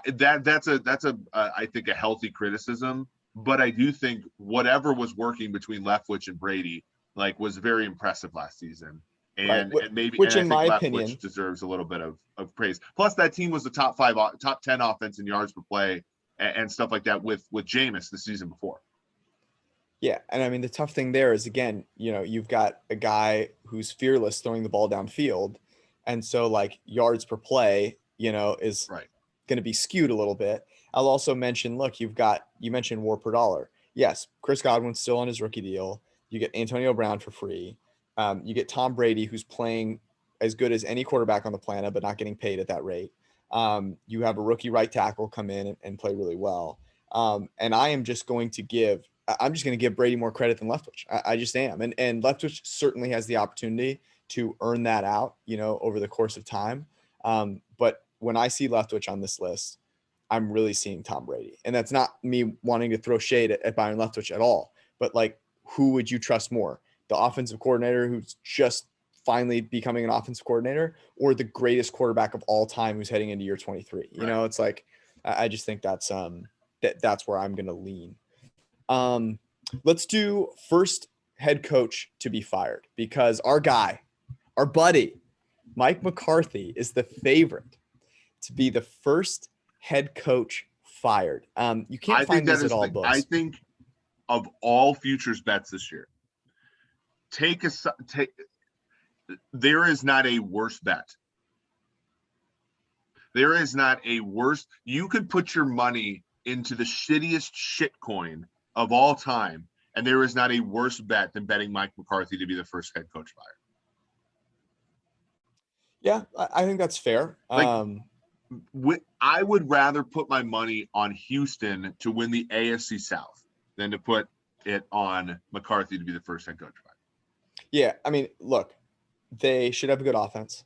that's I think a healthy criticism, but I do think whatever was working between Leftwich and Brady, like, was very impressive last season. And maybe, which in my Leftwich opinion deserves a little bit of praise. Plus that team was the top 10 offense in yards per play and stuff like that with Jameis the season before. Yeah, and I mean, the tough thing there is, again, you've got a guy who's fearless throwing the ball downfield, and so like yards per play, is right. going to be skewed a little bit. I'll also mention, look, you mentioned WAR per dollar. Yes, Chris Godwin's still on his rookie deal. You get Antonio Brown for free. You get Tom Brady, who's playing as good as any quarterback on the planet, but not getting paid at that rate. You have a rookie right tackle come in and play really well. And I'm just going to give Brady more credit than Leftwich. I just am. And Leftwich certainly has the opportunity to earn that out, over the course of time. But when I see Leftwich on this list, I'm really seeing Tom Brady. And that's not me wanting to throw shade at Byron Leftwich at all. But like, who would you trust more? The offensive coordinator who's just finally becoming an offensive coordinator, or the greatest quarterback of all time who's heading into year 23? It's like, I just think that's where I'm going to lean. Let's do first head coach to be fired, because our buddy, Mike McCarthy, is the favorite to be the first head coach fired. You can't find this at all books. I think of all futures bets this year, there is not a worse bet. There is not a worse. You could put your money into the shittiest shit coin of all time, and there is not a worse bet than betting Mike McCarthy to be the first head coach fired. Yeah, I think that's fair. Like, I would rather put my money on Houston to win the AFC South than to put it on McCarthy to be the first head coach fired. Yeah, I mean, look, they should have a good offense.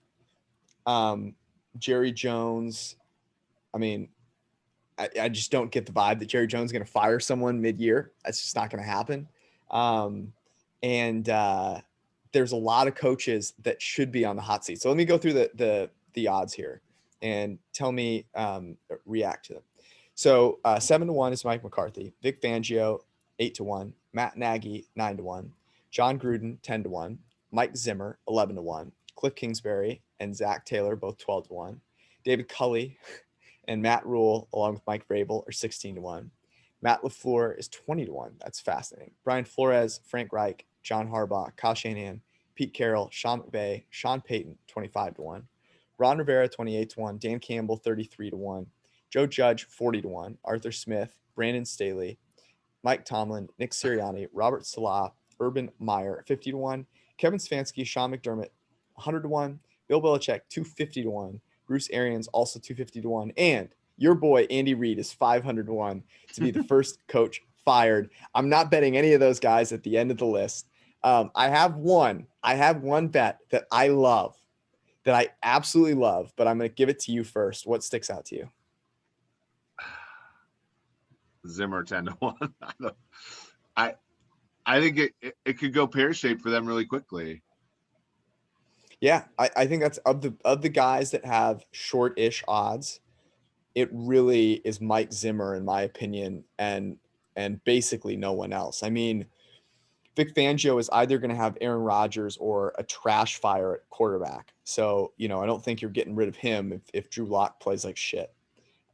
Jerry Jones, I mean, I just don't get the vibe that Jerry Jones is going to fire someone mid-year. That's just not going to happen. There's a lot of coaches that should be on the hot seat. So let me go through the odds here and tell me, react to them. So 7-1 is Mike McCarthy, Vic Fangio 8-1, Matt Nagy 9-1, Jon Gruden 10-1, Mike Zimmer 11-1, Cliff Kingsbury and Zach Taylor both 12-1, David Culley and Matt Rule along with Mike Vrabel are 16-1. Matt LeFleur is 20-1. That's fascinating. Brian Flores, Frank Reich, John Harbaugh, Kyle Shanahan, Pete Carroll, Sean McVay, Sean Payton 25-1, Ron Rivera 28-1, Dan Campbell 33-1, Joe Judge 40-1, Arthur Smith, Brandon Staley, Mike Tomlin, Nick Sirianni, Robert Salah, Urban Meyer 50-1, Kevin Stefanski, Sean McDermott 100-1, Bill Belichick 250-1, Bruce Arians also 250-1, and your boy Andy Reid is 500-1 to be the first coach fired. I'm not betting any of those guys at the end of the list. I have one bet that I love, that I absolutely love, but I'm going to give it to you first. What sticks out to you? Zimmer 10-1. I think it could go pear-shaped for them really quickly. Yeah, I think that's of the guys that have short-ish odds, it really is Mike Zimmer in my opinion, and basically no one else. I mean, Vic Fangio is either going to have Aaron Rodgers or a trash fire at quarterback. So, I don't think you're getting rid of him if Drew Lock plays like shit.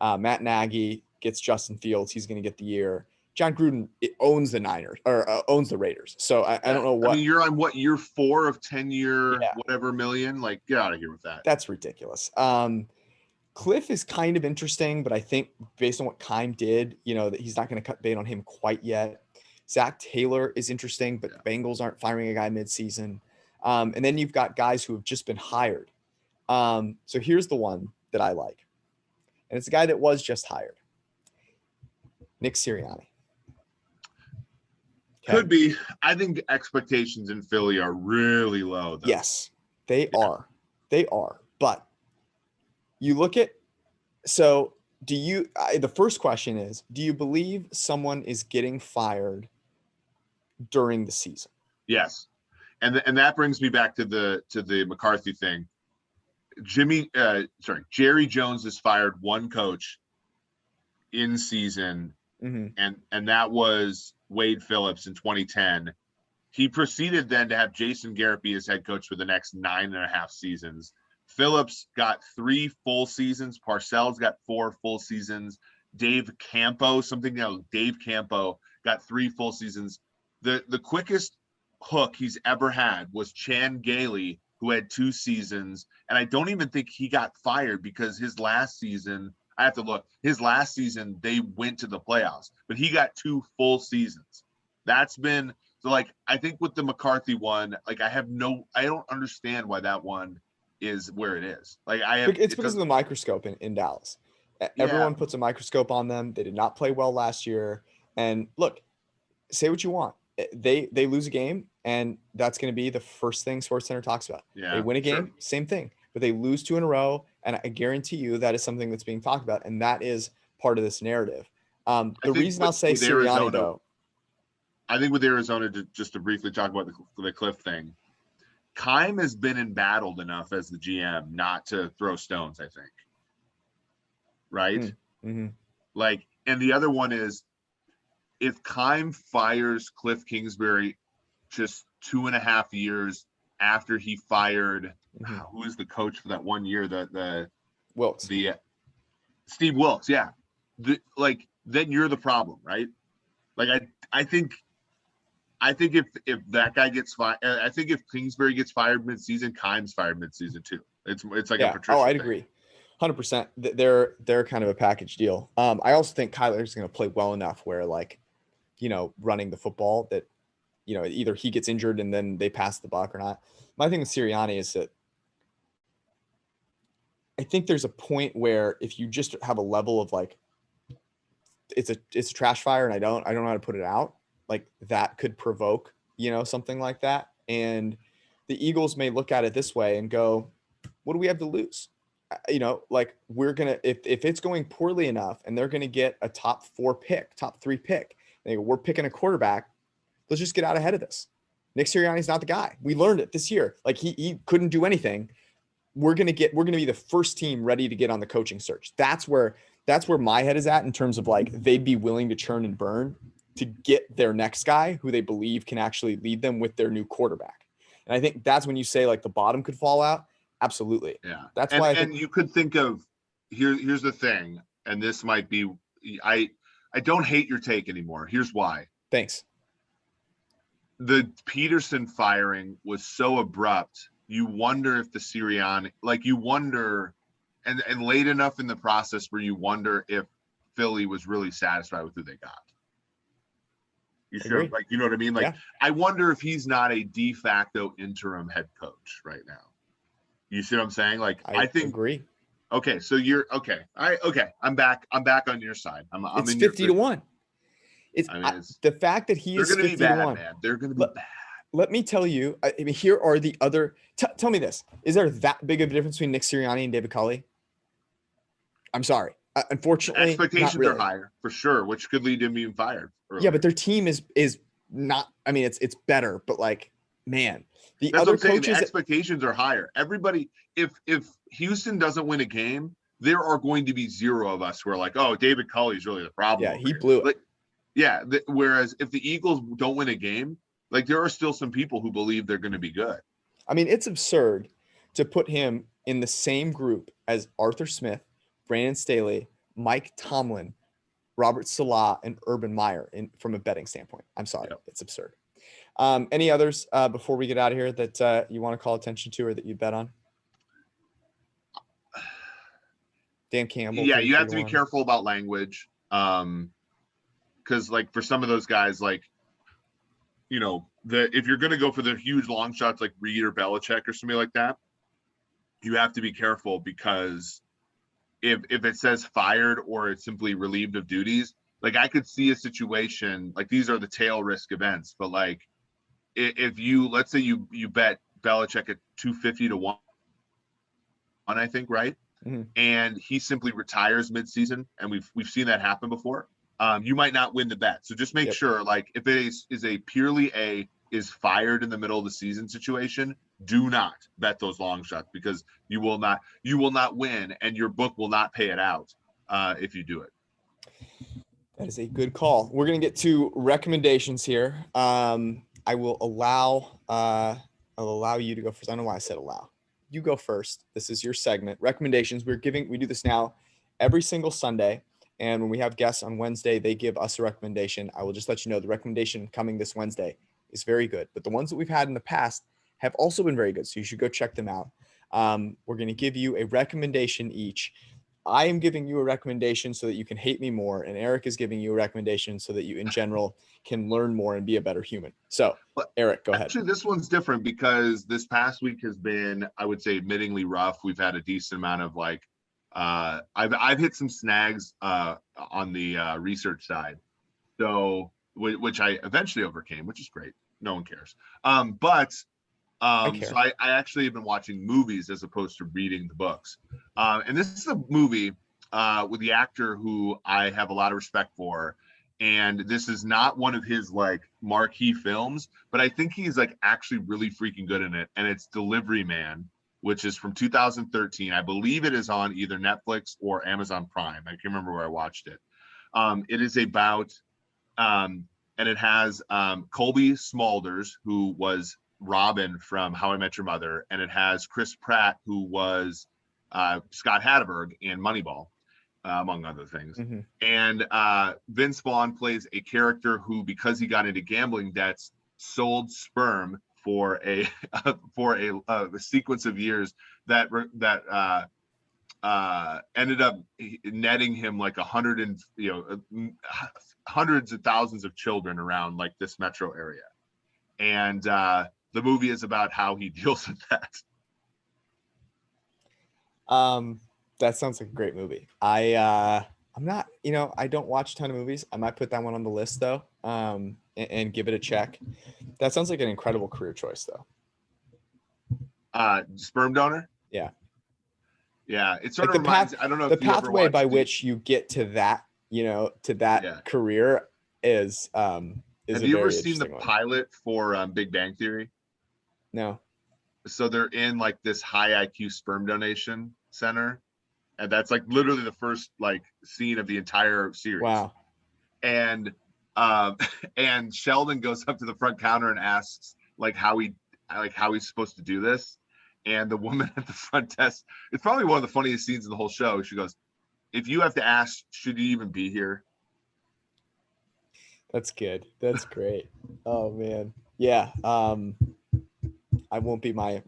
Matt Nagy gets Justin Fields. He's going to get the year. Jon Gruden owns the Niners or owns the Raiders. So I don't know what. I mean, you're on year 4 of 10-year, whatever million? Like, get out of here with that. That's ridiculous. Cliff is kind of interesting, but I think based on what Keim did, that he's not going to cut bait on him quite yet. Zach Taylor is interesting, but the Bengals aren't firing a guy midseason. And then you've got guys who have just been hired. So here's the one that I like. And it's a guy that was just hired. Nick Sirianni. Okay. Could be. I think expectations in Philly are really low, though. Yes, they are. They are. But you look at – so do you the first question is, do you believe someone is getting fired during the season? Yes. And that brings me back to the McCarthy thing. Jerry Jones has fired one coach in season, and that was Wade Phillips in 2010. He proceeded then to have Jason Garrett be his head coach for the next 9.5 seasons. Phillips got 3 full seasons. Parcells got 4 full seasons. Dave Campo got 3 full seasons. The quickest hook he's ever had was Chan Gailey, who had 2 seasons. And I don't even think he got fired because his last season, I have to look, his last season, they went to the playoffs, but he got 2 full seasons. That's been, so like, I think with the McCarthy one, like I don't understand why that one is where it is. Like it's because of the microscope in Dallas. Everyone puts a microscope on them. They did not play well last year. And look, say what you want. They lose a game, and that's going to be the first thing SportsCenter talks about. Yeah, they win a game, same thing. But they lose 2 in a row, and I guarantee you that is something that's being talked about, and that is part of this narrative. The reason I'll say Sirianni, though. I think with Arizona, just to briefly talk about the Cliff thing, Keim has been embattled enough as the GM not to throw stones, I think. Right? Mm-hmm. Like, and the other one is, if Keim fires Cliff Kingsbury just 2.5 years after he fired, who is the coach for that 1 year? The Wilkes. Steve Wilkes, yeah. Then you're the problem, right? Like I think if that guy gets fired, I think if Kingsbury gets fired midseason, Keim's fired midseason too. It's like a Patricia. Oh, I'd thing. agree. 100%. They're kind of a package deal. I also think Kyler's going to play well enough where like running the football that, either he gets injured and then they pass the buck or not. My thing with Sirianni is that I think there's a point where if you just have a level of like, it's a trash fire and I don't know how to put it out, like that could provoke, something like that. And the Eagles may look at it this way and go, what do we have to lose? Like we're going to, if it's going poorly enough and they're going to get a top 3 pick, they go, we're picking a quarterback. Let's just get out ahead of this. Nick Sirianni's not the guy. We learned it this year. Like he couldn't do anything. We're going to be the first team ready to get on the coaching search. That's where my head is at in terms of like, they'd be willing to churn and burn to get their next guy who they believe can actually lead them with their new quarterback. And I think that's when you say like the bottom could fall out. Absolutely. Yeah. That's why. And you could think of here's the thing. And this might be, I don't hate your take anymore. Here's why. Thanks. The Peterson firing was so abrupt. You wonder if the Sirianni, and late enough in the process where you wonder if Philly was really satisfied with who they got. You sure? Agree. Like, you know what I mean? Like, yeah. I wonder if he's not a de facto interim head coach right now. You see what I'm saying? Like, I think. Agree. Okay, so you're okay. I'm back on your side. It's 50-1. It's the fact that he is 50-1. Man. They're going to be bad. Let me tell you. I mean, here are the other. Tell me this: is there that big of a difference between Nick Sirianni and David Culley? I'm sorry. Unfortunately, expectations are higher for sure, which could lead to him being fired earlier. Yeah, but their team is not. I mean, it's better, but like, man, that's other coaches. The expectations are higher. Everybody, if Houston doesn't win a game, there are going to be zero of us who are like, oh, David Culley is really the problem. Yeah, he blew it. Like, yeah. Whereas if the Eagles don't win a game, like there are still some people who believe they're going to be good. I mean, it's absurd to put him in the same group as Arthur Smith, Brandon Staley, Mike Tomlin, Robert Salah, and Urban Meyer from a betting standpoint. I'm sorry. Yep. It's absurd. Any others before we get out of here that you want to call attention to or that you bet on? Dan Campbell. Yeah, you have to be careful about language. Because like for some of those guys, like, if you're going to go for the huge long shots like Reid or Belichick or something like that, you have to be careful because if it says fired or it's simply relieved of duties, like I could see a situation like these are the tail risk events, but like if you, let's say you bet Belichick at 250-1, I think, right? Mm-hmm. And he simply retires midseason, and we've seen that happen before. You might not win the bet. So just make sure, like if it is a purely is fired in the middle of the season situation, do not bet those long shots because you will not win and your book will not pay it out if you do it. That is a good call. We're going to get to recommendations here. I will allow you to go first. I don't know why I said allow. You go first. This is your segment. Recommendations. We do this now every single Sunday. And when we have guests on Wednesday, they give us a recommendation. I will just let you know the recommendation coming this Wednesday is very good. But the ones that we've had in the past have also been very good. So you should go check them out. We're going to give you a recommendation each. I am giving you a recommendation so that you can hate me more. And Eric is giving you a recommendation so that you in general can learn more and be a better human. So Eric, go ahead. Actually, this one's different because this past week has been, I would say, admittingly rough. We've had a decent amount of like, I've hit some snags on the research side, so which I eventually overcame, which is great. No one cares. So I actually have been watching movies as opposed to reading the books. And this is a movie with the actor who I have a lot of respect for. And this is not one of his like marquee films, but I think he's like actually really freaking good in it. And it's Delivery Man, which is from 2013. I believe it is on either Netflix or Amazon Prime. I can't remember where I watched it. It is about, and it has Colby Smulders, who was Robin from How I Met Your Mother, and it has Chris Pratt, who was Scott Hatterberg in Moneyball, among other things. Mm-hmm. And Vince Vaughn plays a character who, because he got into gambling debts, sold sperm for a sequence of years that ended up netting him like hundreds of thousands of children around like this metro area. And the movie is about how he deals with that. That sounds like a great movie. I'm not, I don't watch a ton of movies. I might put that one on the list though, and give it a check. That sounds like an incredible career choice though. Sperm donor. Yeah. Yeah. It sort like of reminds, I don't know the if you ever pathway watched by which you get to that, career is have you ever seen the pilot for Big Bang Theory? No. So they're in like this high IQ sperm donation center. And that's like literally the first like scene of the entire series. Wow. And Sheldon goes up to the front counter and asks how he's supposed to do this. And the woman at the front desk, it's probably one of the funniest scenes in the whole show. She goes, "If you have to ask, should you even be here?" That's good. That's great. Oh man. Yeah. I won't be my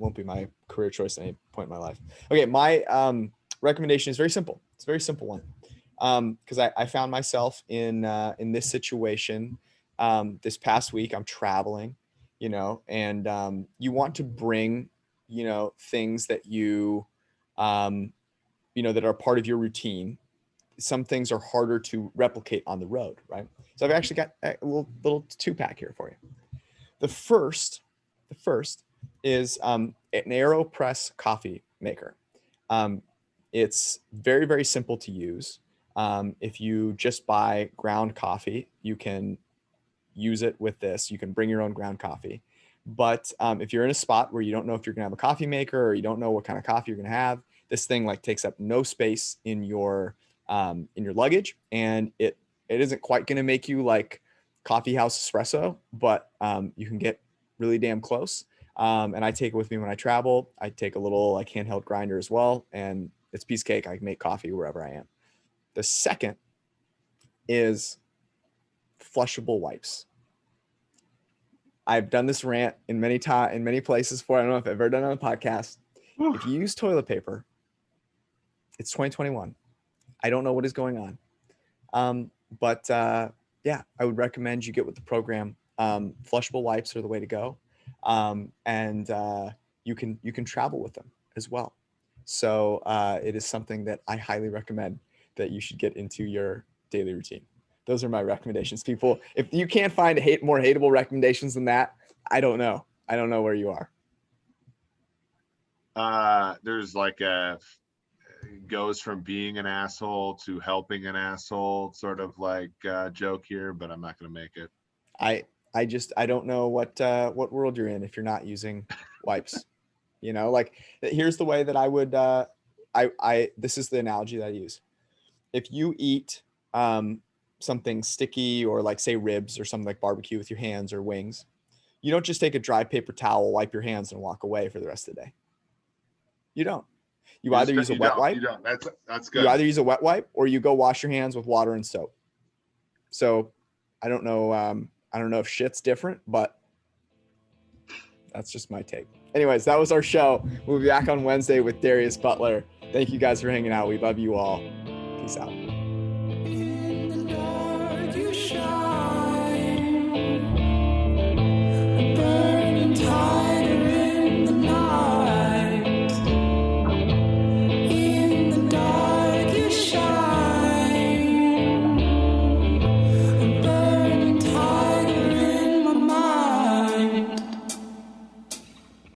career choice at any point in my life. Okay. My recommendation is very simple. It's a very simple one. Because I found myself in this situation this past week. I'm traveling, and you want to bring, things that you, that are part of your routine. Some things are harder to replicate on the road, right? So I've actually got a little 2-pack here for you. The first is an AeroPress coffee maker. It's very, very simple to use. If you just buy ground coffee, you can use it with this. You can bring your own ground coffee. But if you're in a spot where you don't know if you're going to have a coffee maker or you don't know what kind of coffee you're going to have, this thing takes up no space in your luggage, and it isn't quite going to make you like coffee house espresso, but you can get really damn close. And I take it with me when I travel. I take a little handheld grinder as well, and it's piece of cake. I can make coffee wherever I am. The second is flushable wipes. I've done this rant in many places before. I don't know if I've ever done it on a podcast. If you use toilet paper, it's 2021. I don't know what is going on. But I would recommend you get with the program. Flushable wipes are the way to go. And you can travel with them as well. So it is something that I highly recommend that you should get into your daily routine. Those are my recommendations, people. If you can't find more hateable recommendations than that, I don't know. I don't know where you are. There's goes from being an asshole to helping an asshole sort of joke here, but I'm not going to make it. I don't know what world you're in if you're not using wipes. Here's the way that I would this is the analogy that I use. If you eat something sticky or say ribs or something like barbecue with your hands or wings, you don't just take a dry paper towel, wipe your hands, and walk away for the rest of the day. You don't. You either use a wet wipe. You don't. That's good. You either use a wet wipe or you go wash your hands with water and soap. So I don't know. I don't know if shit's different, but that's just my take. Anyways, that was our show. We'll be back on Wednesday with Darius Butler. Thank you guys for hanging out. We love you all. Peace out.